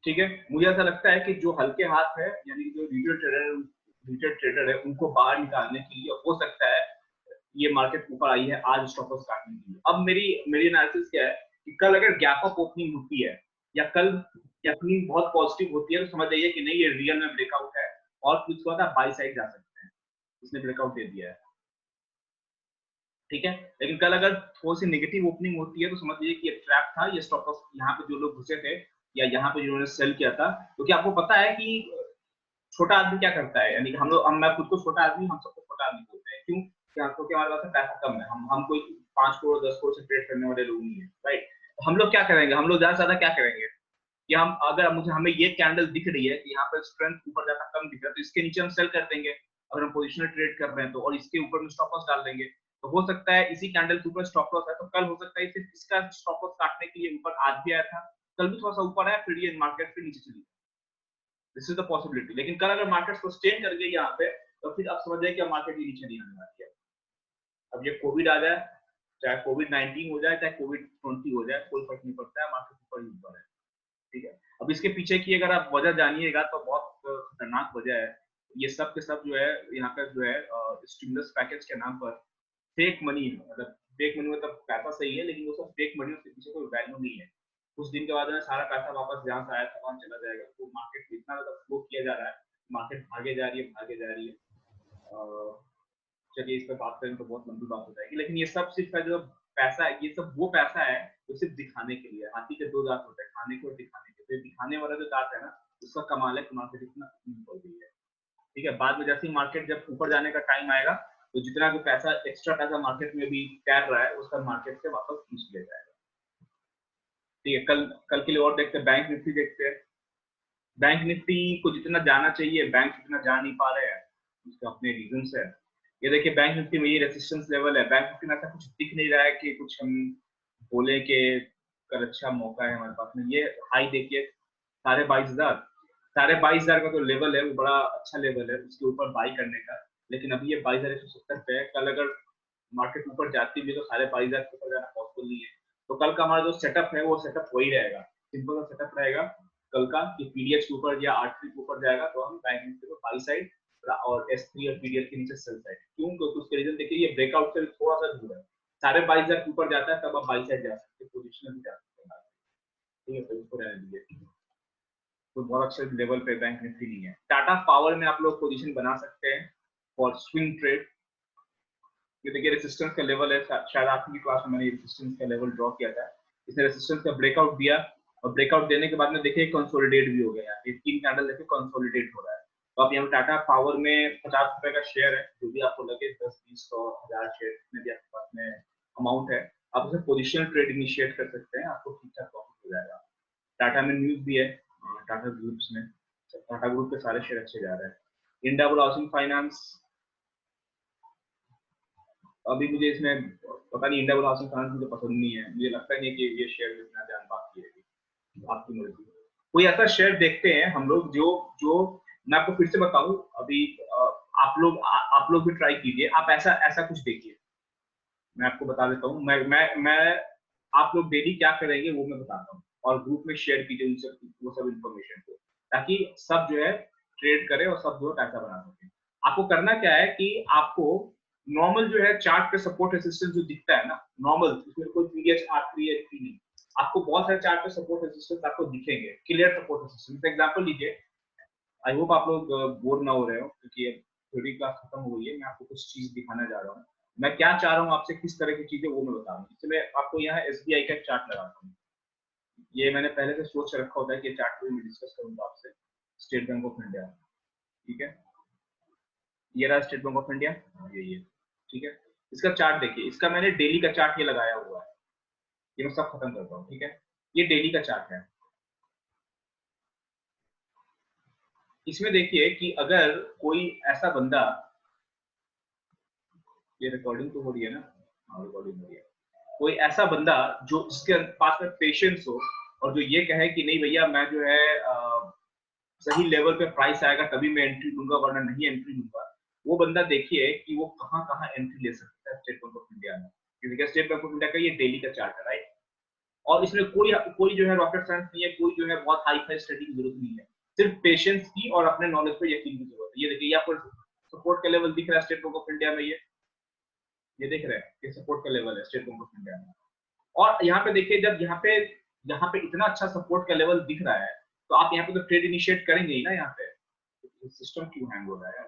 ठीक है, मुझे ऐसा लगता है कि जो हल्के हाथ है यानी जो रिटेल ट्रेडर है उनको बाहर निकालने के लिए हो सकता है ये मार्केट ऊपर आई है आज स्टॉप लॉस काटने के लिए। अब मेरी मेरी एनालिसिस क्या है कि कल अगर गैप अप ओपनिंग होती है या कल ओपनिंग बहुत पॉजिटिव होती है तो समझ जाइए कि नहीं ये रियल में ब्रेकआउट है और कुछ बाद आप बाई साइड जा सकते हैं, इसने ब्रेकआउट दे दिया है। ठीक है, लेकिन कल अगर थोड़ी सी नेगेटिव ओपनिंग होती है तो समझ लीजिए कि ये ट्रैप था, ये स्टॉप लॉस यहाँ पे जो लोग घुसे थे या यहाँ पे जिन्होंने सेल किया था। क्योंकि आपको पता है कि छोटा आदमी क्या करता है, यानी हम लोग मैं खुद को छोटा आदमी, हम सबको छोटा आदमी बोलते हैं, क्यों? क्योंकि हमारे पास पैसा कम है, हम कोई 5 करोड़ 10 करोड़ से ट्रेड करने वाले लोग नहीं है, राइट? हम लोग क्या करेंगे, हम लोग ज्यादा से ज्यादा क्या करेंगे कि हम अगर मुझे हमें ये कैंडल दिख रही है कि यहाँ पर स्ट्रेंथ ऊपर ज्यादा कम दिख रहा है तो इसके नीचे हम सेल कर देंगे अगर हम पोजिशनल ट्रेड कर रहे हैं तो, और इसके ऊपर में स्टॉप लॉस डाल देंगे। तो हो सकता है इसी कैंडल के ऊपर स्टॉप लॉस है तो कल हो सकता है सिर्फ इसका स्टॉप लॉस काटने के लिए ऊपर आज भी आया था, कल भी थोड़ा सा ऊपर आया, फिर ये मार्केट फिर नीचे चली। This is the possibility. लेकिन कल अगर मार्केट सस्टेन कर गई यहाँ पे तो फिर आप समझ जाए कि मार्केट ये नीचे नहीं आने वाली है। अब ये कोविड आ जाए, चाहे कोविड-19 हो जाए, चाहे कोविड-20 हो जाए, कोई फर्क नहीं पड़ता है, मार्केट ऊपर ही ऊपर है। ठीक है, अब इसके पीछे की अगर आप वजह जानिएगा तो बहुत खतरनाक वजह है। ये सब के सब जो है यहाँ पे जो है स्टिमुलस पैकेज के नाम पर फेक मनी, मतलब फेक मनी मतलब पैसा सही है लेकिन वो सब फेक मनी, उसके पीछे कोई वैल्यू नहीं है। कुछ दिन के बाद में सारा पैसा वापस जहाँ से आया था वहाँ चला जाएगा। तो मार्केट में इतना ज्यादा फ्लो किया जा रहा है, मार्केट भागे जा रही है भागे जा रही है। चलिए इस पर बात करें तो बहुत लंबी बात हो जाएगी, लेकिन ये सब सिर्फ जो पैसा है, ये सब वो पैसा है जो सिर्फ दिखाने के लिए। हाथी के 2 दांत होते हैं, खाने के और दिखाने के। तो दिखाने वाला जो दांत है ना, उसका कमाल है कि मार्केट इतना ऊपर गई है। ठीक है, बाद में जैसे ही मार्केट जब ऊपर जाने का टाइम आएगा तो जितना भी पैसा एक्स्ट्रा पैसा मार्केट में भी तैर रहा है उसका मार्केट से वापस खींच लिया जाएगा। ठीक है, कल कल के लिए और देखते हैं, बैंक निफ्टी देखते हैं। बैंक निफ्टी को जितना जाना चाहिए बैंक जितना जा नहीं पा रहे हैं, उसके अपने रीजन है। ये देखिए बैंक निफ्टी में ये रेजिस्टेंस लेवल है, बैंक निफ्टी में ऐसा कुछ दिख नहीं रहा है कि कुछ हम बोले कि कल अच्छा मौका है हमारे पास में। ये हाई देखिए 22,500, 22,500 का जो लेवल है वो बड़ा अच्छा लेवल है उसके ऊपर बाई करने का। लेकिन अभी ये 22,170 पे है, कल अगर मार्केट ऊपर जाती भी तो 22,500 के ऊपर जाना पॉसिबल नहीं है। तो कल का हमारा जो सेटअप है वो सेटअप वही रहेगा, सिंपल सा सेटअप रहेगा कल का कि पीडीएक्स के ऊपर या आर3 के ऊपर जाएगा तो हम बैंक निफ्टी को बाई साइड और S3 और पीडीएक्स के नीचे सेल साइड। क्यों? क्योंकि उसके रीजन देखिए ये ब्रेकआउट से थोड़ा सा दूर है, 22,500 के ऊपर जाता है तब आप बाई साइड जा सकते हैं, पोजीशन भी जा सकते हैं। ठीक है, तो इसको रहने दीजिए। तो बहुत अच्छे लेवल पे बैंक निफ्टी नहीं है। टाटा पावर में आप लोग पोजीशन बना सकते हैं फॉर स्विंग ट्रेड। ये देखिए रेजिस्टेंस का लेवल है, शायद आपकी क्लास में मैंने रेजिस्टेंस का लेवल ड्रॉ किया था। इसने रेजिस्टेंस का ब्रेकआउट दिया और ब्रेकआउट देने के बाद में देखिए कंसोलिडेट भी हो गया, ये 3 कैंडल देखिए कंसोलिडेट हो रहा है। तो आप यहाँ टाटा पावर में 50 रुपए का शेयर है, जो भी आपको लगे 10, 20, 100, 1000 शेयर जितने भी आपके पास में अमाउंट है, आप उसे पोजिशनल ट्रेड इनिशिएट कर सकते हैं, आपको ठीक ठाक प्रॉफिट हो जाएगा। टाटा में न्यूज भी है, टाटा ग्रुप्स में, टाटा ग्रुप के सारे शेयर अच्छे जा रहे हैं। इंडियाबुल हाउसिंग फाइनेंस, अभी मुझे इसमें पता नहीं, इंडियाबुल हाउसिंग फाइनेंस मुझे पसंद नहीं है, मुझे लगता नहीं है कि ये शेयर में इतना ध्यान बाकी है, आपकी मर्जी। कोई ऐसा शेयर देखते हैं हम लोग जो जो मैं आपको फिर से बताऊं अभी, आप लोग भी ट्राई कीजिए, आप ऐसा ऐसा कुछ देखिए। मैं आपको बता देता हूँ, मैं आप लोग डेली क्या करेंगे वो मैं बताता हूँ, और ग्रुप में शेयर कीजिए उन सब वो सब इन्फॉर्मेशन को, ताकि सब जो है ट्रेड करे और सब जो है पैसा बना सके। आपको करना क्या है कि आपको नॉर्मल जो है चार्ट पे सपोर्ट रेजिस्टेंस जो दिखता है ना, नॉर्मल उसमें कोई पीरियड R3 H3 नहीं, आपको बहुत सारे चार्ट पे सपोर्ट रेजिस्टेंस आपको दिखेंगे, क्लियर सपोर्ट रेजिस्टेंस। एग्जांपल लीजिए, आई होप आप लोग बोर ना हो रहे हो क्योंकि थ्योरी क्लास खत्म हो गई है, मैं आपको कुछ चीज दिखाना जा रहा हूँ। मैं क्या चाह रहा हूँ आपसे, किस तरह की चीजें वो मैं बता रहा हूँ। इसलिए आपको यहाँ SBI का चार्ट लगाता हूँ, ये मैंने पहले से सोच रखा होता है कि चार्ट को मैं डिस्कस करूंगा आपसे। स्टेट बैंक ऑफ इंडिया, ठीक है, ये रहा स्टेट बैंक ऑफ इंडिया, ये ठीक है। इसका चार्ट देखिए, इसका मैंने डेली का चार्ट ये लगाया हुआ है, ये मैं सब खत्म करता हूँ, ठीक है। ये डेली का चार्ट है, इसमें देखिए कि अगर कोई ऐसा बंदा, ये रिकॉर्डिंग तो हो रही है ना, हाँ रिकॉर्डिंग हो रही है, कोई ऐसा बंदा जो जिसके पास में पेशेंस हो और जो ये कहे कि नहीं भैया मैं जो है सही लेवल पे प्राइस आएगा तभी मैं एंट्री दूंगा वरना नहीं एंट्री दूंगा, वो बंदा देखिए कि वो कहाँ कहाँ एंट्री ले सकता है स्टेट बैंक ऑफ इंडिया में। क्योंकि स्टेट बैंक ऑफ इंडिया का ये डेली का चार्ट है, राइट। और इसमें कोई कोई जो है रॉकेट साइंस नहीं है, कोई जो है बहुत हाई फाई स्टडी की जरूरत नहीं है, सिर्फ पेशेंस की और अपने नॉलेज पे यकीन की जरूरत है। ये देखिए, यहाँ पर सपोर्ट का लेवल दिख रहा है स्टेट बैंक ऑफ इंडिया में, ये देख रहे हैं कि सपोर्ट का लेवल है स्टेट बैंक ऑफ इंडिया में। और यहाँ पे देखिए, जब यहाँ पे इतना अच्छा सपोर्ट का लेवल दिख रहा है, तो आप यहाँ पे तो ट्रेड इनिशिएट करेंगे ही ना। यहाँ पे सिस्टम क्यों हैंग हो रहा है?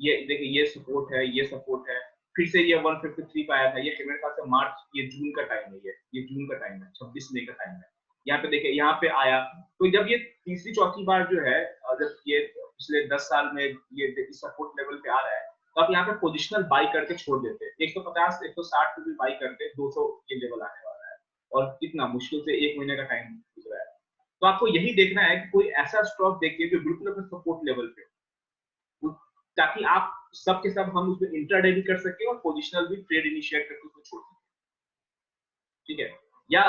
ये देखिए, ये सपोर्ट है, ये सपोर्ट है, फिर से ये 153 पे आया था। ये मेरे ख्याल से मार्च, ये जून का टाइम है, ये जून का टाइम है, 26 मई का टाइम है। यहाँ पे देखिए, यहाँ पे आया। तो जब ये तीसरी चौथी बार जो है, जब ये पिछले 10 साल में ये सपोर्ट लेवल पे आ रहा है, तो आप यहाँ पे पोजिशनल बाई करके छोड़ देते हैं। 150 160 पे भी बाई करते, 200 ये लेवल आने वाला है, और कितना मुश्किल से 1 महीने का टाइम गुजरा है। तो आपको यही देखना है कि कोई ऐसा स्टॉक देखिए जो बिल्कुल अपने सपोर्ट लेवल पे, ताकि आप सब के सब हम उसमें इंट्राडे भी कर सके और पोजिशनल भी ट्रेड इनिशिएट करके उसको छोड़ सके। ठीक है? या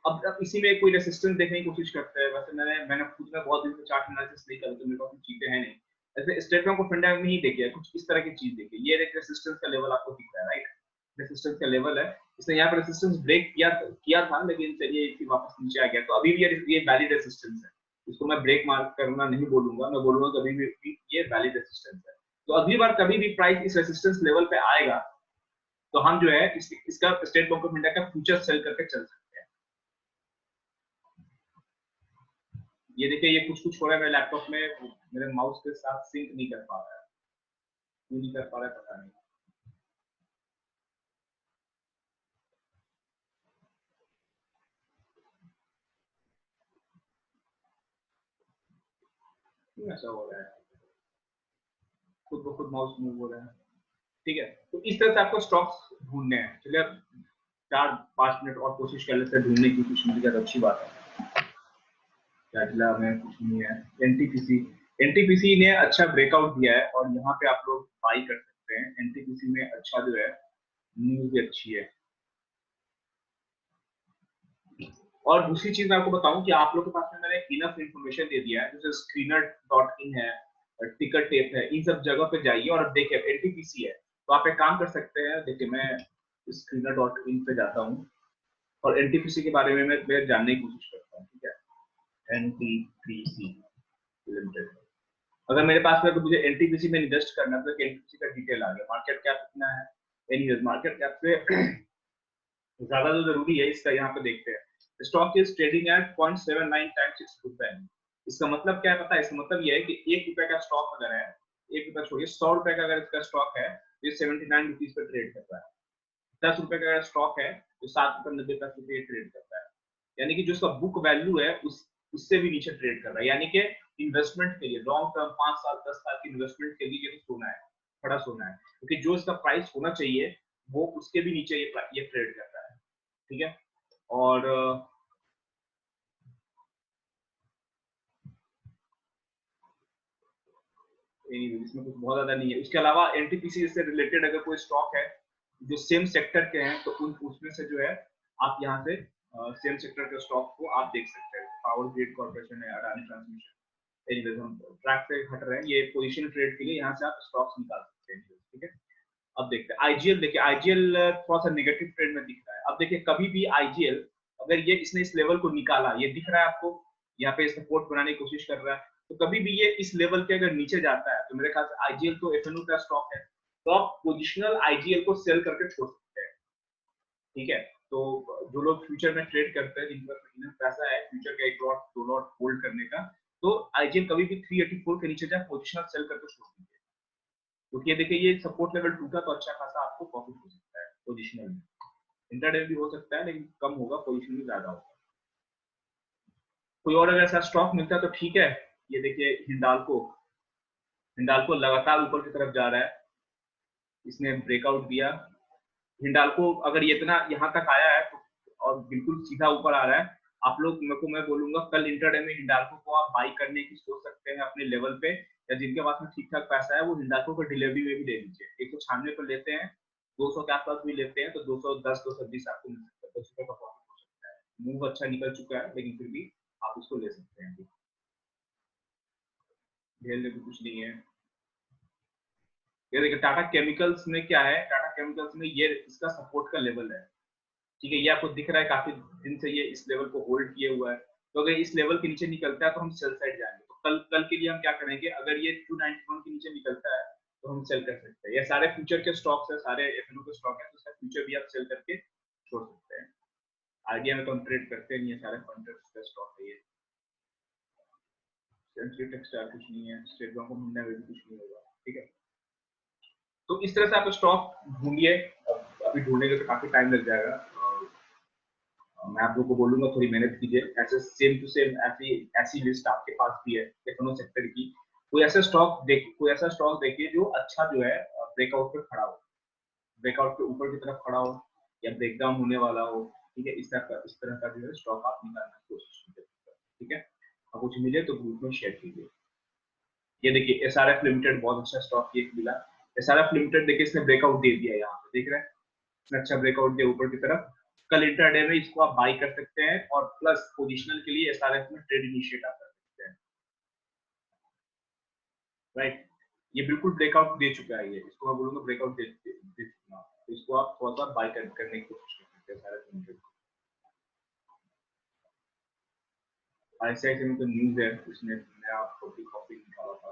अब इसी में कोई रेसिस्टेंस देखने की कोशिश करते हैं। वैसे मैंने खुद में बहुत दिन से चार्ट एनालिसिस नहीं करा, तो मेरे पास कुछ चीजें हैं नहीं। ऐसे स्टेट बैंक ऑफ इंडिया में ही देखिए कुछ इस तरह की चीज देखिए, ये एक रेसिस्टेंस का लेवल आपको दिख रहा है, राइट? रेसिस्टेंस का लेवल है, इसने यहाँ पर रेसिस्टेंस ब्रेक किया था, लेकिन चलिए फिर वापस नीचे आ गया। तो अभी भी ये वैलिड रेसिस्टेंस है, इसको मैं ब्रेक मार्क करना नहीं बोलूंगा, मैं बोलूंगा कभी भी ये वैलिड रेसिस्टेंस है। तो अगली बार कभी भी प्राइस इस रेसिस्टेंस लेवल पे आएगा, तो हम जो है इसका स्टेट बैंक ऑफ इंडिया का फ्यूचर सेल करके चल सकते हैं। ये देखिए, ये कुछ हो रहा है मेरे लैपटॉप में, मेरे माउस के साथ सिंक नहीं कर पा रहा है, क्यों नहीं कर पा रहा है पता नहीं। क्यों ऐसा हो रहा है? खुद ब खुद माउस मूव हो रहा है। ठीक है, तो इस तरह से आपको स्टॉक्स ढूंढने हैं। चलिए 4-5 मिनट और कोशिश कर लेते हैं ढूंढने की, कुछ मिल जाए तो अच्छी बात है। क्या मिला हमें? कुछ नहीं है। एनटीपीसी ने अच्छा ब्रेकआउट दिया है, और यहाँ पे आप लोग बाई कर सकते हैं। एनटीपीसी में अच्छा जो है, न्यूज भी अच्छी है। और दूसरी चीज मैं आपको बताऊं कि आप लोग के पास में मैंने इनफ इंफॉर्मेशन दे दिया है, जैसे screener.in है, टिकट टेप है, इन सब जगह पे जाइए और अब देखिए एनटीपीसी है, तो आप एक काम कर सकते हैं। देखिए, मैं screener.in पे जाता हूँ और एनटीपीसी के बारे में मैं जानने की कोशिश करता हूँ। ठीक है, एनटीपीसी लिमिटेड। अगर मेरे पास में तो मुझे एनटीपीसी में इन्वेस्ट करना है, तो एनटीपीसी का डिटेल आ गया, मार्केट कैप कितना है। एनीवेज, मार्केट कैप से ज्यादा जो जरूरी है इसका यहाँ पे देखते हैं। Stock is trading at 0.79 times it's book value. इसका मतलब क्या है पता है? इसका मतलब ये है कि 1 रुपए का स्टॉक अगर है, 1 रुपया छोड़िए, 100 रुपए का अगर इसका स्टॉक है, तो ये 79 रुपीज पे ट्रेड करता है। 10 रुपए का स्टॉक है, तो 7 रुपए 90 पैसे पे ट्रेड करता है। यानी कि जो उसका बुक वैल्यू है उससे भी नीचे ट्रेड कर रहा है। यानी कि इन्वेस्टमेंट के लिए, लॉन्ग टर्म 5 साल 10 साल की इन्वेस्टमेंट के लिए ये तो सोना है, बड़ा सोना है, क्योंकि जो इसका प्राइस होना चाहिए वो उसके भी नीचे ये ट्रेड कर रहा है। ठीक है, और इसमें कुछ बहुत ज्यादा नहीं है। उसके अलावा एनटीपीसी से रिलेटेड अगर कोई स्टॉक है जो सेम सेक्टर के हैं, तो उसमें से जो है आप यहाँ से सेम सेक्टर के स्टॉक को आप देख सकते हैं। पावर ग्रिड कॉर्पोरेशन है, अडानी ट्रांसमिशन। एनीवेज, हम ट्रैक से हट रहे हैं, ये पोजीशन ट्रेड के लिए यहाँ से आप स्टॉक्स निकाल सकते हैं। ठीक है, अब देखते हैं आईजीएल। देखिए, आईजीएल थोड़ा सा नेगेटिव ट्रेंड में दिख रहा है। अब देखिए, कभी भी आईजीएल अगर ये इसने इस लेवल को निकाला, ये दिख रहा है आपको, यहाँ पे सपोर्ट बनाने की कोशिश कर रहा है, तो कभी भी ये इस लेवल के अगर नीचे जाता है, तो मेरे ख्याल से आईजीएल तो एफएनओ का स्टॉक है, तो आप पोजिशनल आईजीएल को सेल करके छोड़ सकते हैं। ठीक है, तो जो लोग फ्यूचर में ट्रेड करते हैं, जिनका पैसा है फ्यूचर का 1 लॉट 2 लॉट होल्ड करने का, तो आईजीएल कभी भी 384 के नीचे जाए, पोजिशनल सेल करके छोड़ दीजिए। क्योंकि देखिए, ये सपोर्ट लेवल टूटा तो अच्छा खासा आपको प्रॉफिट हो सकता है पोजिशनल में। इंटरडे भी हो सकता है, लेकिन कम होगा, पोजिशन में ज्यादा होगा। कोई और अगर ऐसा स्टॉक मिलता है तो ठीक है। ये देखिए, हिंडाल्को, हिंडाल्को लगातार ऊपर की तरफ जा रहा है, इसने ब्रेकआउट दिया। हिंडाल्को अगर ये इतना यहाँ तक आया है तो, और बिल्कुल सीधा ऊपर आ रहा है, आप लोग मेरे को, मैं बोलूंगा कल इंटरडे में हिंडाल्को को आप बाई करने की सोच सकते हैं अपने लेवल पे, या जिनके पास में ठीक ठाक पैसा है वो हिंडाल्को को डिलीवरी में भी ले लीजिए। 196 पर लेते हैं, 200 के आसपास भी लेते हैं, तो 210 220 आपको मिल सकता है, 10 रुपए का प्रॉफिट हो सकता है। मूव अच्छा निकल चुका है, लेकिन फिर भी आप उसको ले सकते हैं। झेलने को कुछ नहीं है। ये देखिए, टाटा केमिकल्स में क्या है, टाटा केमिकल्स में ये इसका सपोर्ट का लेवल है। ठीक है, ये आपको दिख रहा है काफी दिन से ये इस लेवल को होल्ड किए हुआ है, तो अगर इस लेवल के नीचे निकलता है तो हम सेल साइड जाएंगे। तो कल के लिए हम क्या करेंगे, अगर ये 291 के नीचे निकलता है तो हम सेल कर सकते हैं। ये सारे फ्यूचर के स्टॉक्स है, सारे एफएनओ के स्टॉक है, तो इसका फ्यूचर भी आप सेल करके छोड़ सकते हैं। आइडिया में तो हम ट्रेड करते नहीं है, सारे फंडर्स का स्टॉक है ये। सेंचुरी टेक्सटाइल कुछ नहीं है, स्टेट बैंक ऑफ इंडिया में भी कुछ नहीं होगा, ठीक है। तो इस तरह से आप स्टॉक ढूंढिए, अभी ढूंढेंगे तो काफी टाइम लग जाएगा। मैं आप लोगों को बोलूंगा थोड़ी मेहनत कीजिए। ऐसे सेम टू सेम ऐसी लिस्ट आपके पास भी है टेक्नो सेक्टर की। कोई ऐसा स्टॉक देखिए जो अच्छा जो है ब्रेकआउट पे खड़ा हो, ब्रेकआउट के ऊपर की तरफ खड़ा हो या ब्रेकडाउन होने वाला हो, ठीक है। इस तरह का जो है स्टॉक आप निकालने की कोशिश कीजिए, ठीक है। और कुछ मिले तो ग्रुप में शेयर कीजिए। ये देखिए एसआरएफ लिमिटेड बहुत अच्छा स्टॉक ये मिला। एसआरएफ लिमिटेड देखिए इसने ब्रेकआउट दे दिया, यहाँ पे देख रहे हैं, इसने अच्छा ब्रेकआउट दिया ऊपर की तरफ। कल इंट्राडे में इसको आप बाई कर सकते हैं और प्लस पोजिशनल के लिए एसआरएफ में ट्रेड इनिशिएट आप कर सकते हैं, राइट। ये बिल्कुल ब्रेकआउट दे चुका है, ये इसको मैं बोलूंगा ब्रेकआउट दे चुका है, तो इसको आप थोड़ा सा बाई करने की कोशिश कर सकते हैं एसआरएफ लिमिटेड को। आईसीआईसीआई में तो न्यूज है, उसने नया कॉपी निकाला था।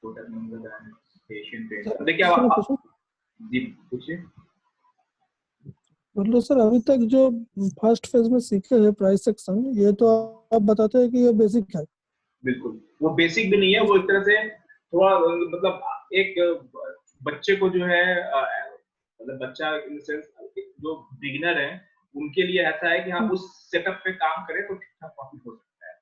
Kotak Mahindra bank, Asian paints, देखिए आप जी पूछिए। मतलब सर अभी तक जो फर्स्ट फेज में सीखे हैं प्राइस एक्शन, ये तो आप बताते हैं कि ये बेसिक है। बिल्कुल वो बेसिक भी नहीं है, वो एक तरह से थोड़ा मतलब एक बच्चे को जो है मतलब बच्चा इन सेंस जो बिगिनर है उनके लिए ऐसा है कि हाँ उस सेटअप पे काम करें तो ठीक ठाक प्रॉफिट हो सकता है।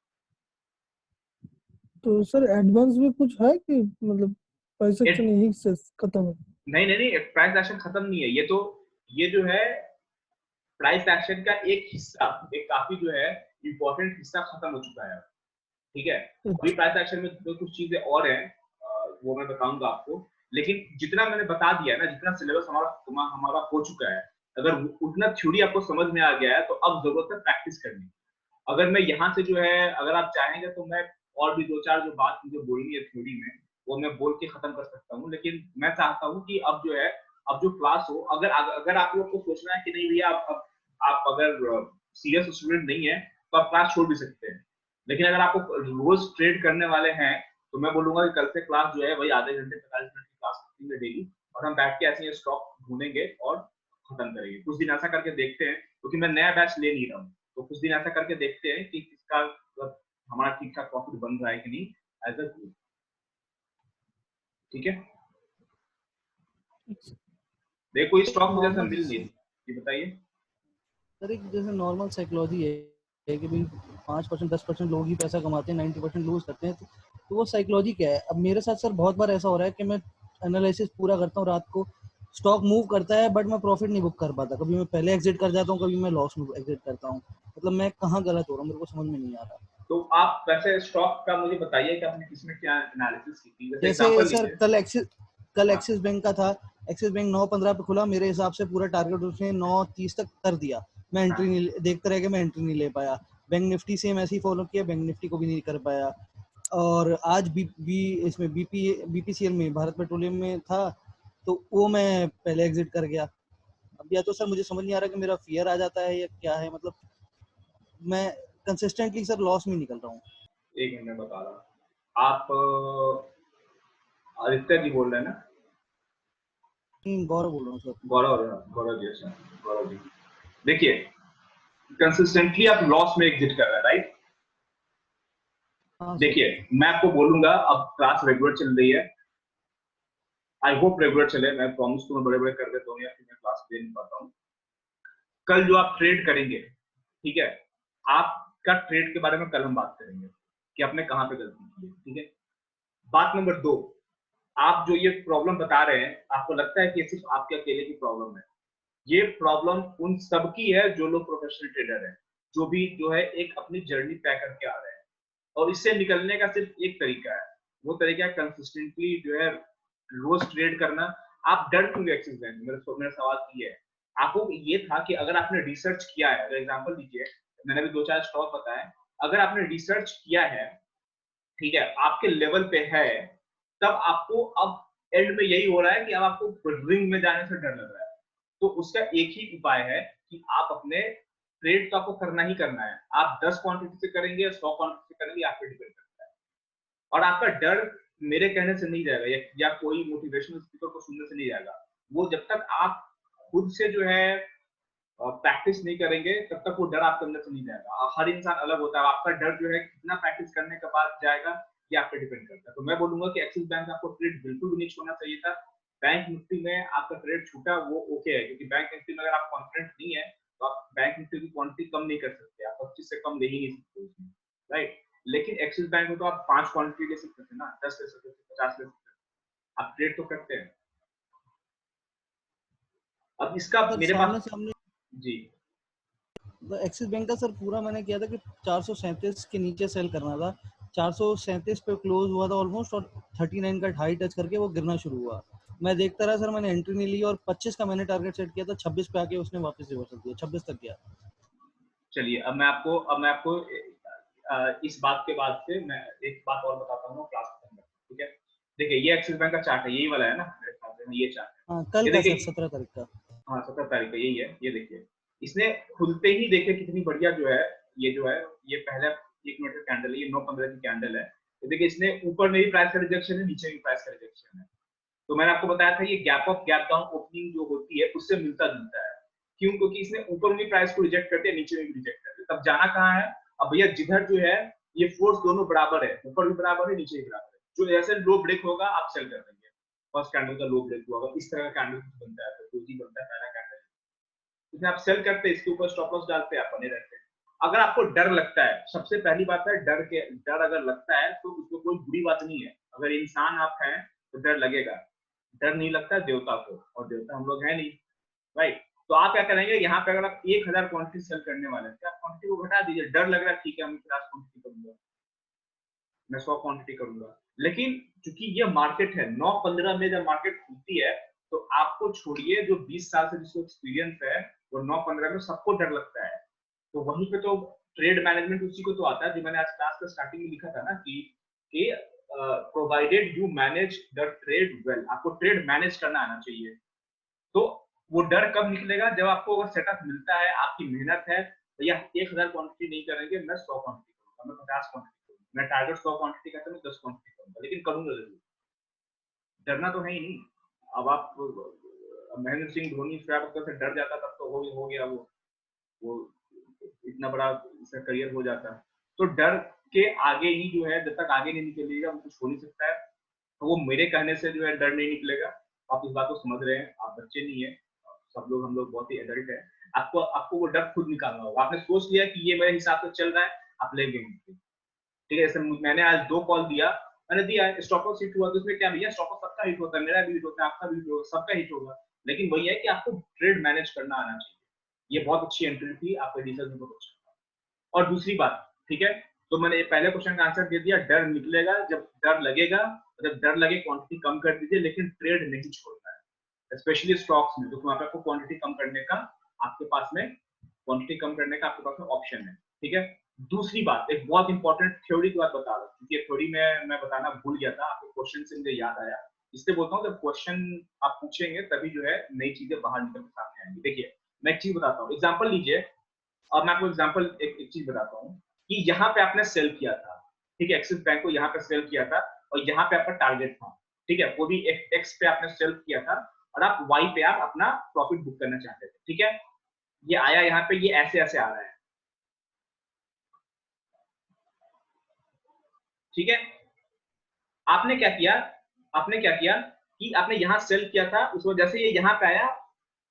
तो सर एडवांस में कुछ है कि मतलब प्राइस एक्शन यही से खत्म है? नहीं, प्राइस एक्शन खत्म नहीं है, ये जो है प्राइस एक्शन का एक हिस्सा, एक काफी जो है इम्पोर्टेंट हिस्सा खत्म हो चुका है, ठीक है। अभी प्राइस एक्शन में तो कुछ चीजें और हैं, वो मैं बताऊंगा आपको। लेकिन जितना मैंने बता दिया है ना, जितना सिलेबस हमारा हो चुका है, अगर उतना थ्योरी आपको समझ में आ गया है तो अब जरूरत है प्रैक्टिस करने की। अगर मैं यहाँ से जो है, अगर आप चाहेंगे तो मैं और भी दो चार जो बात मुझे बोलनी है थ्योरी में वो मैं बोल के खत्म कर सकता हूँ, लेकिन मैं चाहता हूँ कि अब जो है, अब जो क्लास हो, अगर आप लोग को सोचना है कि नहीं भैया आप अगर सीरियस स्टूडेंट नहीं है तो आप क्लास छोड़ भी सकते हैं। लेकिन अगर आपको रोज ट्रेड करने वाले हैं तो मैं बोलूंगा कि कल से क्लास जो है वही आधे घंटे 45 मिनट की क्लास रखेंगे डेली, और हम बैठ के ऐसे स्टॉक ढूंढेंगे और खत्म करेंगे। कुछ दिन ऐसा करके देखते हैं, क्योंकि मैं नया बैच ले नहीं रहा हूँ, तो कुछ दिन ऐसा करके देखते हैं कि किसका मतलब हमारा ठीक ठाक प्रॉफिट बन रहा है कि नहीं एज अ ग्रुप, ठीक है। देखो कोई स्टॉक मुझे ऐसा मिल नहीं, ये बताइए। सर एक जैसे नॉर्मल साइकोलॉजी है कि भाई 5% 10% लोग ही पैसा कमाते हैं, 90% लूज करते हैं, तो वो साइकोलॉजी क्या है? अब मेरे साथ सर बहुत बार ऐसा हो रहा है कि मैं एनालिसिस पूरा करता हूँ रात को, स्टॉक मूव करता है बट मैं प्रॉफिट नहीं बुक कर पाता। कभी मैं पहले एग्जिट कर जाता हूँ, कभी मैं लॉस में एग्जिट करता हूँ। मतलब मैं कहाँ गलत हो रहा हूँ, मेरे को समझ में नहीं आ रहा। तो आप वैसे स्टॉक का मुझे बताइए कि आपने किसमें क्या एनालिसिस की थी, जैसे जैसे एग्जांपल सर लीजिए। कल एक्सिस बैंक का था, एक्सिस बैंक 9:15 पे खुला, मेरे हिसाब से पूरा टारगेट उसने 9:30 तक कर दिया। मैं एंट्री नहीं देखते रह गया, मैं एंट्री नहीं ले पाया। बैंक निफ्टी सेम ऐसे ही फॉलो किया, बैंक निफ्टी को भी नहीं कर पाया। और आज इसमें बीपीसीएल में भारत पेट्रोलियम में था, तो वो मैं पहले एग्जिट कर गया। अब या तो सर मुझे समझ नहीं आ रहा कि मेरा फियर आ जाता है या क्या है, मतलब मैं कंसिस्टेंटली सर लॉस में निकल रहा हूँ। एक मिनट में बता रहा, आप आदित्य जी बोल रहे हैं ना? गौरव बोल रहा हूँ सर। गौरव जी, अच्छा गौरव जी, देखिए कंसिस्टेंटली आप लॉस में एग्जिट कर रहे हैं, राइट। देखिए मैं आपको बोलूंगा, अब क्लास रेगुलर चल रही है, आई होप रेगुलर चले, मैं प्रॉमिस तो मैं बड़े बड़े कर देता हूँ या फिर मैं क्लास दे नहीं पाता हूँ। कल जो आप ट्रेड करेंगे, ठीक है, आपका ट्रेड के बारे में कल हम बात करेंगे कि आपने कहाँ पे गलती की है, ठीक है। बात नंबर 2, आप जो ये प्रॉब्लम बता रहे हैं, आपको लगता है कि सिर्फ आपके अकेले की प्रॉब्लम है? ये प्रॉब्लम उन सबकी है जो लोग प्रोफेशनल ट्रेडर हैं, जो भी जो है एक अपनी जर्नी तय करके आ रहे हैं, और इससे निकलने का सिर्फ एक तरीका है, वो तरीका है कंसिस्टेंटली जो है रोज ट्रेड करना। आप डर क्यों एक्सिस बैंक? मेरा सवाल ये है, आपको ये था कि अगर आपने रिसर्च किया है, अगर एग्जांपल लीजिए, मैंने भी 2-4 स्टॉक बताए, अगर आपने रिसर्च किया है, ठीक है, आपके लेवल पे है, तब आपको अब एंड में यही हो रहा है कि अब आपको रिंग में जाने से डर लग रहा है, तो उसका एक ही उपाय है कि आप अपने ट्रेड तो आपको करना ही करना है। आप 10 क्वांटिटी से करेंगे या 100 क्वांटिटी से करेंगे, आप पे डिपेंड करता है। और आपका डर मेरे कहने से नहीं जाएगा या कोई मोटिवेशनल स्पीकर को सुनने से नहीं जाएगा। वो जब तक आप खुद से जो है प्रैक्टिस नहीं करेंगे तब तक वो डर आपके अंदर से नहीं जाएगा। हर इंसान अलग होता है, आपका डर जो है कितना प्रैक्टिस करने के बाद जाएगा ये आप पे डिपेंड करता है। तो मैं बोलूंगा कि एक्सिस बैंक आपको ट्रेड बिल्कुल भी नहीं छोड़ना चाहिए था। बैंक निफ्टी में आपका ट्रेड छूटा वो ओके है, क्योंकि बैंक निफ्टी में अगर आप कॉन्फिडेंट नहीं है तो आप बैंक निफ्टी की क्वांटिटी कम नहीं कर सकते, आप 25 से कम ले ही नहीं सकते उसमें, राइट। लेकिन एक्सिस बैंक में तो आप 5 क्वांटिटी ले सकते थे ना, 10 ले सकते थे, 50 ले सकते थे, आप ट्रेड तो करते हैं। अब इसका सर मेरे सामने पास सामने जी एक्सिस बैंक का सर पूरा मैंने किया था कि 437 के नीचे सेल करना था, 437 पे क्लोज हुआ था ऑलमोस्ट, और 39 का हाई टच करके वो गिरना शुरू हुआ। मैं देखता रहा सर, मैंने एंट्री नहीं ली, और 25 का मैंने टारगेट सेट किया था, 26 पे आके उसने वापस रिवर्सल दिया, 26 तक गया। चलिए अब मैं आपको इस बात के बाद से मैं एक बात और बताता हूँ क्लास खत्म करके, ठीक है। देखिए ये एक्सिस बैंक का चार्ट है, यही वाला है ना मेरे ख्याल से, ये चार्ट है। हाँ कल ये का सर, देखिए 17 तारीख का। हाँ 17 तारीख का यही है, ये देखिए इसने खुलते ही देखिए कितनी बढ़िया जो है, ये जो है ये पहला 1 मिनट का कैंडल है, ये 9:15 की कैंडल है। ये देखिए इसने ऊपर में भी प्राइस का रिजेक्शन है, नीचे भी प्राइस का रिजेक्शन है। तो मैंने आपको बताया था ये gap up gap down opening जो होती है उससे मिलता जुलता है। क्यों? क्योंकि इसने ऊपर में प्राइस को रिजेक्ट कर दिया, नीचे में भी रिजेक्ट कर दिया। तब जाना कहाँ है? अब भैया जिधर जो है ये फोर्स दोनों बराबर है, ऊपर भी बराबर है, नीचे भी बराबर है। जो जैसे लो ब्रेक होगा आप सेल कर देंगे। फर्स्ट कैंडल का लो ब्रेक हुआ, इस तरह का कैंडल बनता है, तो जी बनता है पहला कैंडल, इसमें आप सेल करते हैं, इसके ऊपर स्टॉप लॉस डालते हैं, आप बने रहते हैं। अगर आपको डर लगता है, सबसे पहली बात है डर अगर लगता है तो उसको कोई बुरी बात नहीं है। अगर इंसान आप हैं तो डर लगेगा, डर नहीं लगता है देवता को, और देवता हम लोग हैं नहीं, राइट। तो आप क्या करेंगे, यहाँ पे अगर आप 1000 क्वांटिटी सेल करने वाले हैं तो आप क्वांटिटी को घटा दीजिए। डर लग रहा है ठीक है, मैं 50 क्वांटिटी करूंगा, मैं 100 क्वांटिटी करूंगा। लेकिन क्योंकि ये मार्केट है, 9:15 में जब मार्केट खुलती है तो आपको छोड़िए जो 20 साल से जिसको एक्सपीरियंस है, वो 9:15 में सबको डर लगता है। तो वहीं पे तो ट्रेड मैनेजमेंट उसी को तो आता है जो मैंने आज क्लास का स्टार्टिंग में लिखा था ना कि provided you manage the trade well, आपको ट्रेड मैनेज करना आना चाहिए। तो वो डर कब निकलेगा? जब आपको अगर सेटअप मिलता है, आपकी मेहनत है, भैया 1000 क्वांटिटी नहीं करेंगे, मैं 100 क्वांटिटी करूंगा, मैं 50 क्वांटिटी करूंगा, मैं टारगेट 100 क्वांटिटी का, मैं 10 क्वांटिटी करूंगा, लेकिन करूंगा जरूर। डरना तो है ही नहीं। अब आप महेंद्र सिंह धोनी से डर जाता तब तो हो गया वो इतना बड़ा इसका करियर हो जाता है। तो डर के आगे ही जो है, जब तक आगे नहीं निकलिएगा वो कुछ हो नहीं सकता है। तो वो मेरे कहने से जो है डर नहीं निकलेगा। आप इस बात को समझ रहे हैं, आप बच्चे नहीं है, सब लोग हम लोग बहुत ही एडल्ट है। आपको आपको वो डर खुद निकालना होगा। आपने सोच लिया कि ये मेरे हिसाब से चल रहा है, आप लेंगे, ठीक है। जैसे मैंने आज 2 कॉल दिया, मैंने दिया स्टॉक लॉस हिट हुआ तो उसमें क्या भैया, स्टॉक लॉस सबका हिट होता है, मेरा भी हिट होता है, आपका भी हिट होगा, सबका हिट होगा। लेकिन वही है कि आपको ट्रेड मैनेज करना आना चाहिए। ये बहुत अच्छी एंट्री थी, आपका रिसर्च में बहुत अच्छा था। और दूसरी बात, ठीक है, तो मैंने पहले क्वेश्चन का आंसर दे दिया, डर निकलेगा जब डर लगेगा, जब डर लगे क्वांटिटी कम कर दीजिए, लेकिन ट्रेड नहीं छोड़ना है, स्पेशली स्टॉक्स में, तो वहां पे आपको क्वांटिटी कम करने का आपके पास में क्वांटिटी कम करने का आपके पास में ऑप्शन है, ठीक है। दूसरी बात, एक बहुत इंपॉर्टेंट थ्योरी की बात बता रहा हूँ, क्योंकि थ्योरी में मैं बताना भूल गया था, आपके क्वेश्चन से मुझे याद आया, इसलिए बोलता हूँ जब क्वेश्चन आप पूछेंगे तभी जो है नई चीजें बाहर निकल के सामने आएंगी। देखिए मैं एक चीज बताता हूँ, एग्जाम्पल लीजिए। अब मैं आपको एग्जाम्पल एक चीज बताता हूँ कि यहाँ पे आपने सेल किया था, ठीक है, एक्सिस बैंक को यहाँ पे सेल किया था, और यहाँ पे आपका टारगेट था, ठीक है, वो भी एक्स पे आपने सेल किया था, और आप वाई पे आप अपना प्रॉफिट बुक करना चाहते थे, ठीक है। ये आया यहाँ पे, ये ऐसे ऐसे आ रहा है, ठीक है। आपने क्या किया, आपने क्या किया कि आपने यहाँ सेल किया था, उसको जैसे ये यहाँ पे आया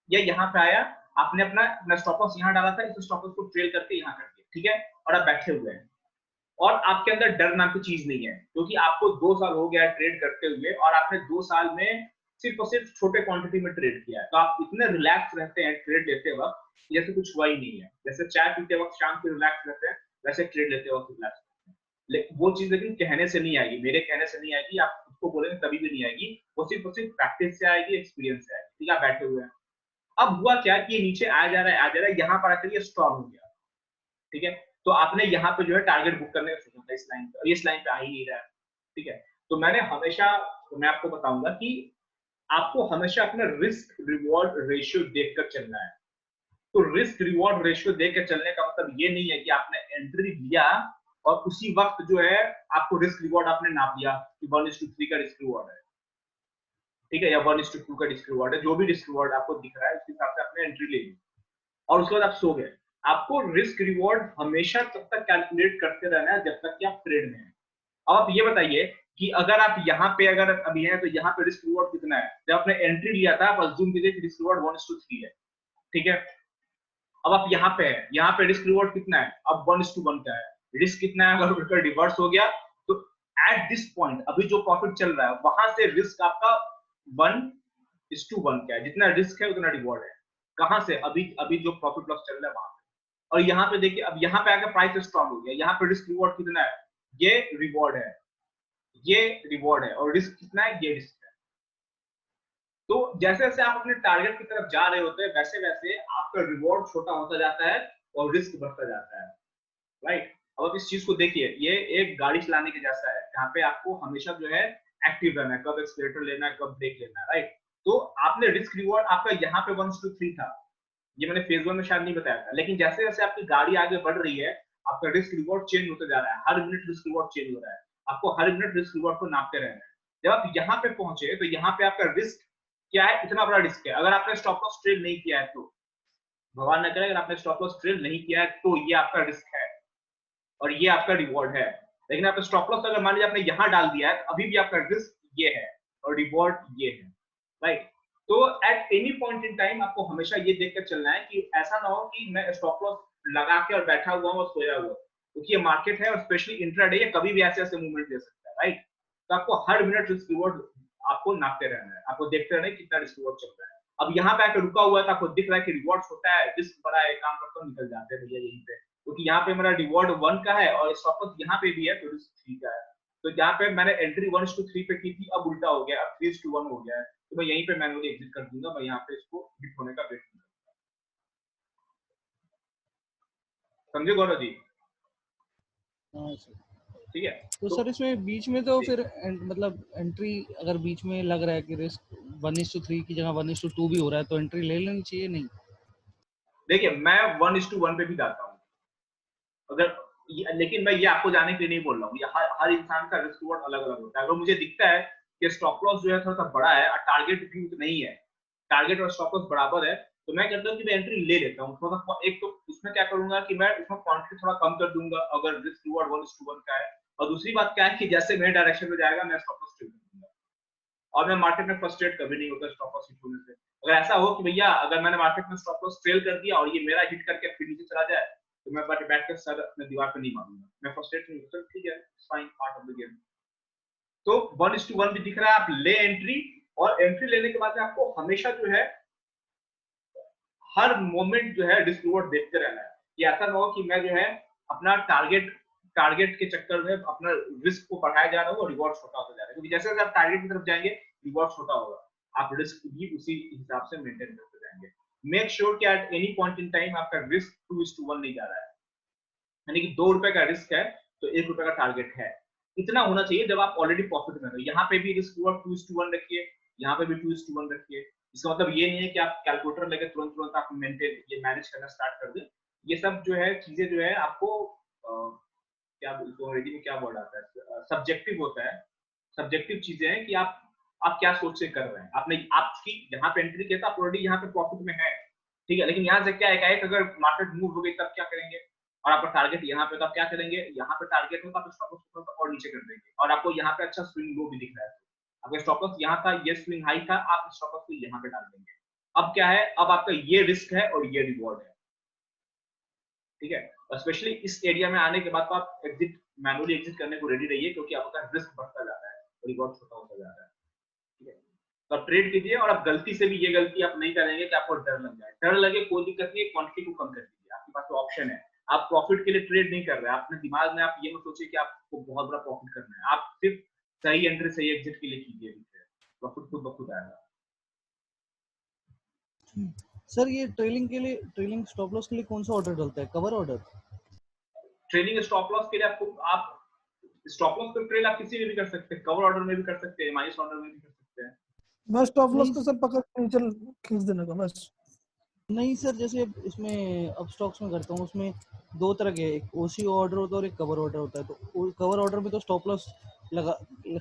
या यहाँ पे आया, आपने अपना स्टॉप लॉस यहाँ डाला था, इस स्टॉप लॉस को ट्रेल करके यहाँ कर दिया, ठीक है, और आप बैठे हुए हैं, और आपके अंदर डर नाम की चीज नहीं है, क्योंकि आपको 2 साल हो गया ट्रेड करते हुए, और आपने 2 साल में सिर्फ और सिर्फ छोटे क्वांटिटी में ट्रेड किया है, तो आप इतने रिलैक्स रहते हैं ट्रेड लेते वक्त, जैसे कुछ हुआ ही नहीं है। जैसे चाय पीते वक्त शाम को रिलैक्स रहते हैं, वैसे ट्रेड लेते वक्त रिलैक्स रहते हैं। वो चीज लेकिन कहने से नहीं आएगी, मेरे कहने से नहीं आएगी, आप खुद को बोलेंगे तभी भी नहीं आएगी, वो सिर्फ और सिर्फ प्रैक्टिस से आएगी, एक्सपीरियंस से आएगी, ठीक है। आप बैठे हुए हैं, अब हुआ क्या कि ये नीचे आ जा रहा है, आ जा रहा है, यहाँ पर आकर ये स्टॉप हो गया, ठीक है। तो आपने यहाँ पे जो है टारगेट बुक करने का सोचा था इस लाइन पे, और इस लाइन पे आ ही नहीं रहा है, ठीक है। तो मैंने हमेशा, तो मैं आपको बताऊंगा कि आपको हमेशा अपना रिस्क रिवॉर्ड रेशियो देखकर चलना है। तो रिस्क रिवॉर्ड रेशियो देखकर चलने का मतलब ये नहीं है कि आपने एंट्री लिया और उसी वक्त जो है आपको रिस्क रिवॉर्ड आपने नाप लिया कि 1:3 का रिस्क रिवॉर्ड है, ठीक है, या 1:2 का रिस्क रिवॉर्ड है, जो भी रिस्क रिवॉर्ड आपको दिख रहा है उसके हिसाब से आपने एंट्री ले ली और उसके बाद आप सो गए। आपको रिस्क रिवॉर्ड हमेशा तब तक कैलकुलेट करते रहना है जब तक कि आप ट्रेड में हैं। अब आप ये बताइए कि अगर आप यहाँ पे अगर अभी हैं तो यहाँ पे रिस्क रिवॉर्ड कितना है? जब आपने एंट्री लिया था आप अज्यूम कीजिए कि रिस्क रिवॉर्ड 1:3 है, ठीक है। अब आप यहाँ पे हैं, यहाँ पे रिस्क रिवॉर्ड कितना है? अब 1:1 का है। रिस्क कितना है? अगर उल्टा रिवर्स हो गया तो एट दिस पॉइंट अभी जो प्रॉफिट चल रहा है वहां से रिस्क आपका 1:1 का है। जितना रिस्क है उतना रिवॉर्ड है। कहां से? अभी अभी जो प्रॉफिट लॉस चल रहा है वहां पे। और यहाँ पे देखिए, अब यहाँ पे आकर प्राइस स्ट्रॉन्ग हो गया, यहाँ पे रिस्क रिवॉर्ड कितना है? ये रिवॉर्ड है, ये रिवॉर्ड है, और रिस्क कितना है? ये रिस्क है। तो जैसे जैसे आप अपने टारगेट की तरफ जा रहे होते हैं वैसे वैसे आपका रिवॉर्ड छोटा होता जाता है और रिस्क बढ़ता जाता है, राइट। अब आप इस चीज को देखिए, ये एक गाड़ी चलाने के जैसा है जहाँ पे आपको हमेशा जो है एक्टिव रहना है, कब एक्सीलरेटर लेना है, कब ब्रेक लेना है, राइट। तो आपने रिस्क रिवॉर्ड आपका यहाँ पे 1:3 था, ये मैंने फेज 1 में शायद नहीं बताया था, लेकिन जैसे जैसे आपकी गाड़ी आगे बढ़ रही है आपका रिस्क रिवॉर्ड चेंज होते जा रहा है, हर मिनट रिस्क रिवॉर्ड चेंज हो रहा है, आपको हर मिनट रिस्क रिवॉर्ड को नापते रहना है। जब आप यहाँ पे पहुंचे तो यहाँ पे आपका रिस्क क्या है? इतना बड़ा रिस्क है। अगर आपने स्टॉप लॉस ट्रेड नहीं किया है तो, भगवान न करे अगर आपने स्टॉप लॉस ट्रेड नहीं किया है तो ये आपका रिस्क है और ये आपका रिवॉर्ड है। लेकिन आपने स्टॉप लॉस अगर मान लीजिए आपने यहाँ डाल दिया है तो अभी भी आपका रिस्क ये है और रिवॉर्ड ये है, राइट। तो at any point in time आपको हमेशा ये देखकर चलना है कि ऐसा ना हो कि मैं स्टॉप लॉस लगा के और बैठा हुआ हूँ और सोया हुआ, क्योंकि ये मार्केट है और स्पेशली इंट्राडे ये कभी भी ऐसे ऐसे मूवमेंट दे सकता है, राइट। तो आपको हर मिनट रिस्क रिवॉर्ड आपको नापते रहना है, आपको देखते रहना है कितना रिस्क रिवॉर्ड चल रहा है। अब यहाँ पे आकर रुका हुआ है तो आपको दिख रहा है कि रिवॉर्ड छोटा है, रिस्क बड़ा है, काम करता हूँ निकल जाते हैं भैया यहीं पे, क्योंकि यहाँ पे मेरा रिवॉर्ड 1 का है और स्टॉप लॉस यहाँ पे भी है तो रिस्क 3 का है। तो जहाँ पे मैंने एंट्री 1:3 पे की थी अब उल्टा हो गया, अब 3:1 हो गया है, तो मैं यहीं पे मैनुअली एग्जिट कर दूंगा, मैं यहाँ पे इसको हिट होने का वेट नहीं करूंगा। समझे गौरव जी? हाँ सर। ठीक है। तो सर इसमें बीच में तो फिर मतलब एंट्री अगर बीच में लग रहा है कि रिस्क 1:3 की जगह 1:2 भी हो रहा है तो एंट्री ले लेनी चाहिए? नहीं, देखिए मैं 1:1 पे भी जाता हूँ अगर लेकिन मैं ये आपको जाने के लिए नहीं बोल रहा हूँ, हर इंसान का रिस्क रिवॉर्ड अलग अलग होता है। अगर मुझे दिखता है कि स्टॉप लॉस जो है थोड़ा सा बड़ा है और टारगेट भी नहीं है, टारगेट और स्टॉप लॉस बराबर है, तो मैं कहता हूँ कि मैं एंट्री ले लेता हूँ थोड़ा सा। एक तो इसमें क्या करूंगा कि मैं इसमें क्वांटिटी थोड़ा कम कर दूंगा अगर रिस्क रिवॉर्ड 1:1 का है, और दूसरी बात क्या है कि जैसे मेरे डायरेक्शन में जाएगा मैं स्टॉप लॉस ट्रेड कर दूंगा, और मैं मार्केट में फ्रस्ट्रेट कभी नहीं होता स्टॉप लॉस हिट होने से। अगर ऐसा हो कि भैया अगर मैंने मार्केट में स्टॉप लॉस ट्रेल कर दिया और ये मेरा हिट करके फिर नीचे चला जाए तो मैं बैठ कर सर अपने दीवार पे नहीं मारूंगा, मैं फ्रस्ट्रेट नहीं होता, ठीक है, it's fine, part of the game. तो 1:1 भी दिख रहा है, आप ले एंट्री, और एंट्री लेने के बाद आपको हमेशा जो है हर मोमेंट जो है रिस्क रिवॉर्ड देखते रहना है, कि ऐसा ना हो कि मैं जो है अपना टारगेट के चक्कर में अपना रिस्क को बढ़ाया जा रहा हो और रिवॉर्ड छोटा होता जा रहा है, क्योंकि जैसे जैसे आप टारगेट की तरफ जाएंगे रिवॉर्ड छोटा होगा, आप रिस्क भी उसी हिसाब से मेंटेन करते जाएंगे। मेक श्योर कि at any point in time आपका रिस्क 2:1 नहीं जा रहा है, यानी कि 2 रुपए का रिस्क है तो 1 रुपए का टारगेट है, इतना होना चाहिए जब आप ऑलरेडी प्रॉफिट में हो। यहाँ पे भी रिस्क रिवॉर्ड 2:1 रखिए, यहाँ पे भी 2:1 रखिए। इसका मतलब ये नहीं है कि आप कैलकुलेटर लेके तुरंत तुरंत आप मेंटेन ये मैनेज करना स्टार्ट कर दें। ये सब जो है चीजें जो है आपको क्या अंग्रेजी में क्या वर्ड आता है, सब्जेक्टिव होता है, सब्जेक्टिव चीजें हैं कि आप क्या सोच से कर रहे हैं। आपने आपकी यहाँ पे एंट्री किया था, आप ऑलरेडी यहाँ पे प्रॉफिट में है, ठीक है, लेकिन यहाँ से क्या है अगर मार्केट मूव हो गई तब क्या करेंगे, और आपका टारगेट यहाँ पे तो आप क्या करेंगे, यहाँ पे टारगेट हो तो आप स्टॉप लॉस और नीचे कर देंगे, और आपको यहाँ पे अच्छा स्विंग लो भी दिख रहा है, अगर स्टॉप लॉस यहाँ था, ये स्विंग हाई था, आप स्टॉप लॉस को यहाँ पे डाल देंगे। अब क्या है, अब आपका ये रिस्क है और ये रिवॉर्ड है, ठीक है। और स्पेशली इस एरिया में आने के बाद तो आप मैनुअली एग्जिट करने को रेडी रहिए, क्योंकि आपका रिस्क बढ़ता जा रहा है और रिवॉर्ड छोटा होता जा रहा है, ठीक है। तो आप ट्रेड कीजिए, और आप गलती से भी ये गलती आप नहीं करेंगे कि आपको डर लग जाए। डर लगे कोई दिक्कत नहीं है, क्वांटिटी को कम कर दीजिए, आपके पास तो ऑप्शन है। आप प्रॉफिट के लिए ट्रेड नहीं कर रहे हैं, अपने दिमाग में आप ये मत सोचिए कि आपको बहुत बड़ा प्रॉफिट करना है, आप सिर्फ सही एंट्री सही एग्जिट के लिए कीजिए, प्रॉफिट खुद ब खुद आएगा। सर ये ट्रेलिंग स्टॉप लॉस के लिए कौन सा ऑर्डर डलता है? Cover order? Trailing stop loss के लिए आप स्टॉप लॉस का ट्रेड आप किसी में भी कर सकते हैं, कवर ऑर्डर में भी कर सकते हैं, माइनस ऑर्डर में भी कर सकते हैं। बस स्टॉप लॉस नहीं को सब पकड़ के नीचे खींच देने का बस। नहीं सर, जैसे इसमें अब स्टॉक्स में करता हूँ, उसमें दो तरह के, एक ओसीओ ऑर्डर होता है और एक कवर ऑर्डर होता है। तो कवर ऑर्डर में तो स्टॉप लॉस लगा,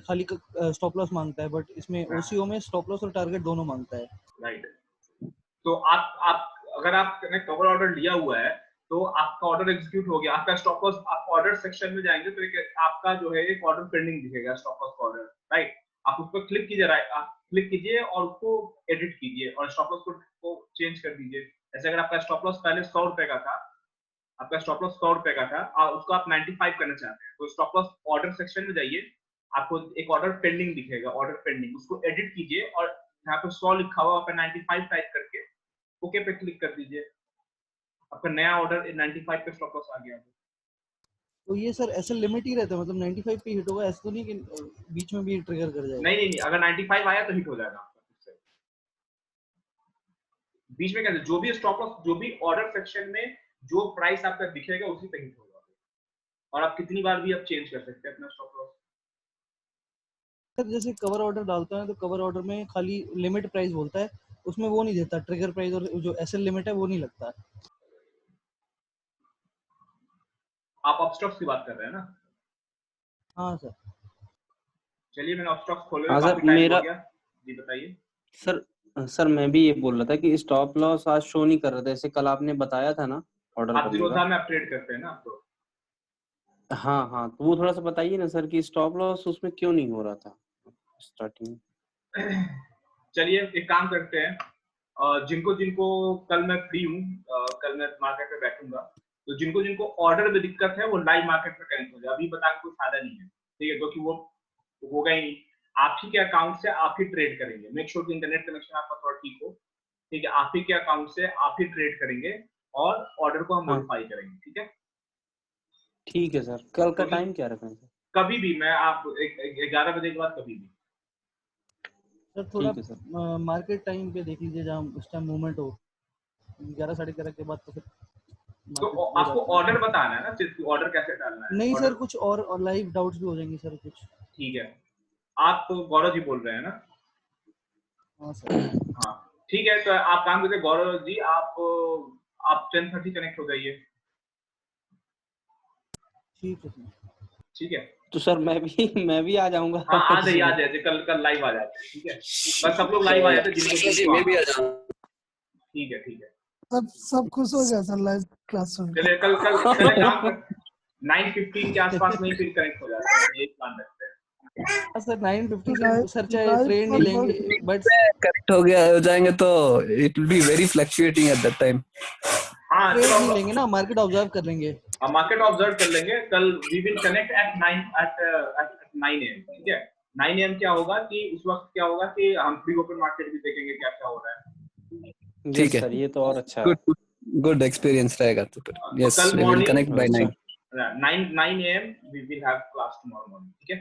खाली स्टॉप लॉस मांगता है, बट इसमें ओसीओ में स्टॉप लॉस और टारगेट दोनों मांगता है। राइट। तो आप अगर आपने कवर ऑर्डर लिया हुआ है तो आपका ऑर्डर एग्जीक्यूट हो गया, आपका स्टॉप लॉस, आप ऑर्डर सेक्शन में जाएंगे तो एक आपका जो है एक ऑर्डर पेंडिंग दिखेगा, स्टॉप लॉस ऑर्डर, राइट। आप उस पर क्लिक कीजिए, राइट, आप क्लिक कीजिए और उसको एडिट कीजिए और स्टॉप लॉस को चेंज कर दीजिए। जैसे अगर आपका स्टॉप लॉस पहले 100 रुपए का था, आपका स्टॉप लॉस 100 रुपए का था और उसको आप 95 करना चाहते हैं, तो स्टॉप लॉस ऑर्डर सेक्शन में जाइए, आपको एक ऑर्डर पेंडिंग दिखेगा, ऑर्डर पेंडिंग, उसको एडिट कीजिए और यहाँ पे 100 लिखा हुआ, आप 95 टाइप करके ओके पे क्लिक कर दीजिए, आपका नया ऑर्डर 95 पे स्टॉप लॉस आ गया। तो ये सर एसएल लिमिट ही रहता है, मतलब 95 पे हिट होगा, ऐसा तो नहीं कि बीच में भी ट्रिगर कर जाएगा? नहीं, अगर 95 आया तो हिट हो जाएगा आपका फिर से। बीच में कैसे, जो भी स्टॉप लॉस, जो भी ऑर्डर सेक्शन में जो प्राइस आपका दिखेगा उसी पे हिट होगा, और आप कितनी बार भी आप चेंज कर सकते हैं अपना स्टॉप लॉस। सर जैसे कवर ऑर्डर डालता है तो कवर ऑर्डर में खाली लिमिट प्राइस बोलता है, उसमें वो नहीं देता, ट्रिगर प्राइस और जो एसएल लिमिट है वो नहीं लगता। आप अपस्टॉक्स की बात कर रहे हैं ना? हाँ सर। चलिए, मैंने अपस्टॉक्स खोले हाँ हुए सर, काफी टाइम मेरा हो गया, जी बताइए। सर मैं भी ये बोल रहा था कि स्टॉप लॉस आज शो नहीं कर रहा था, जैसे कल आपने बताया था ना ऑर्डर आप करने जीरोधा का। में आप ट्रेड करते हैं ना आपको? हाँ, तो वो थोड़ा सा बताइए ना सर कि स्टॉप लॉस उसमें क्यों नहीं हो रहा था स्टार्टिंग में। चलिए एक काम करते हैं, जिनको जिनको कल मैं फ्री हूँ, कल मैं मार्केट में बैठूंगा, तो जिनको जिनको ऑर्डर में दिक्कत है वो लाइव मार्केट में कनेक्ट हो जाए, अभी बता के कोई फायदा नहीं है, ठीक है, क्योंकि वो होगा ही नहीं। आप ही के अकाउंट से आप ही ट्रेड करेंगे, मेक श्योर कि इंटरनेट कनेक्शन आपका थोड़ा ठीक हो, ठीक है, आप ही के अकाउंट से आप ही ट्रेड करेंगे और ऑर्डर को हम मॉडिफाई करेंगे, ठीक है? ठीक है सर, कल का टाइम क्या रखें सर? कभी भी, मैं आप 11 बजे के बाद कभी भी। सर थोड़ा ठीक है सर। मार्केट टाइम पे देख लीजिए जहाँ उस टाइम मूवमेंट हो, 11 साढ़े 11 के बाद तो फिर तो मार्केट हो आपको जाती है। ऑर्डर बताना है ना, सिर्फ ऑर्डर कैसे डालना है? नहीं ऑर्डर, सर, कुछ और लाइव डाउट्स भी हो जाएंगे सर कुछ। ठीक है। आप तो गौरव जी बोल रहे हैं ना? हाँ सर। हाँ ठीक है, तो आप काम करते गौरव जी, आप 10:30 कनेक्ट हो जाइए, ठीक है सर। ठीक है? तो सर मैं भी आ जाऊंगा। हाँ आ जाइए, कल लाइव आ जाते हैं, ठीक है? बस सब लोग लाइव आ जाते हैं जिनको मैं भी आ जाऊँ। ठीक है। सब खुश हो गया सर लाइव क्लास सुन के। चलिए कल एक काम कर, 9:15 के आसपास में ही फिर कनेक्ट हो जाते हैं, ये प्लान रखते हैं। हाँ सर, 9:50 से लाइव सर चाहे ट्रेड नहीं लेंगे बट करेक्ट हो जाएंगे तो it will be very fluctuating at that time. हाँ ट्रेड नहीं चलो, लेंगे ना, मार्केट ऑब्जर्व कर लेंगे। हम मार्केट ऑब्जर्व कर लेंगे कल। We will connect at 9 AM, ठीक है? 9 AM क्या होगा कि उस वक्त क्या होगा कि हम प्री ओपन मार्केट भी देखेंगे क्या क्या हो रहा है। ठीक है सर, ये तो और अच्छा है। गुड एक्सपीरियंस रहेगा तो फिर। Yes, we will connect by 9 AM we will have class tomorrow morning, ठीक है?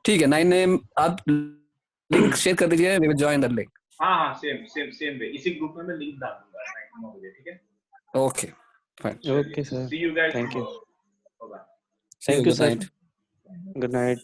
ठीक है, 9 AM आप लिंक शेयर कर दीजिए, we will join that link. हाँ सेम वे, इसी ग्रुप में मैं लिंक डाल दूंगा 9 बजे, ठीक है? Okay fine. Okay sir, see you guys, thank you. Bye. Thank you Good sir, night. Good night.